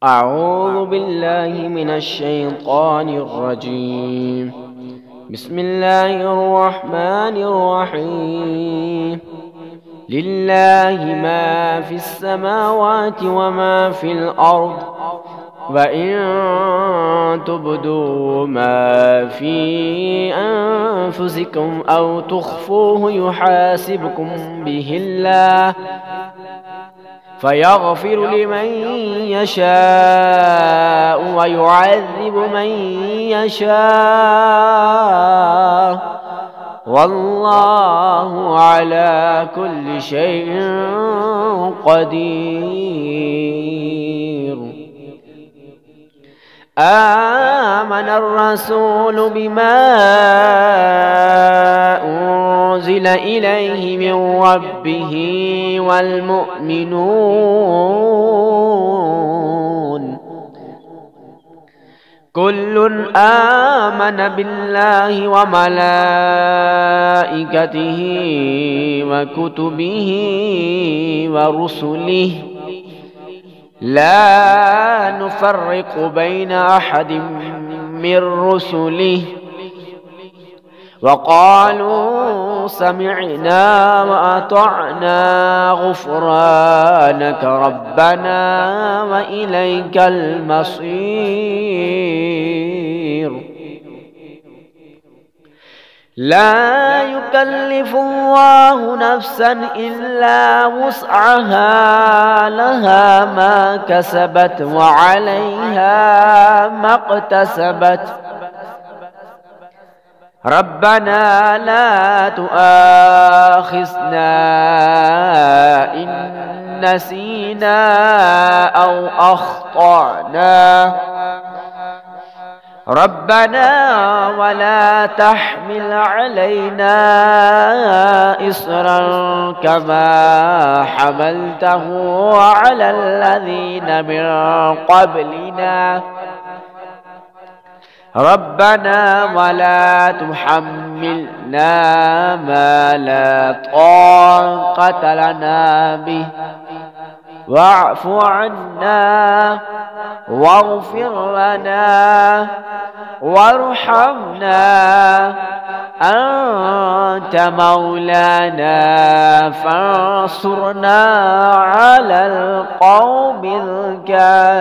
أعوذ بالله من الشيطان الرجيم. بسم الله الرحمن الرحيم. لله ما في السماوات وما في الأرض، وإن تبدوا ما في أنفسكم أو تخفوه يحاسبكم به الله فيغفر لمن يشاء ويعذب من يشاء، والله على كل شيء قدير. آمن الرسول بما أنزل إليه من ربه والمؤمنون كل آمن بالله وملائكته وكتبه ورسله لا نفرق بين أحد من رسله، وقالوا سمعنا وأطعنا غفرانك ربنا وإليك المصير. لا يكلف الله نفسا إلا وسعها، لها ما كسبت وعليها ما اكتسبت. ربنا لا تؤاخذنا إن نسينا أو أخطأنا، ربنا ولا تحمل علينا إصرا كما حملته على الذين من قبلنا، ربنا ولا تحملنا ما لا طاقة لنا به، واعف عنا واغفر لنا وارحمنا، أنت مولانا فانصرنا على القوم الكافرين.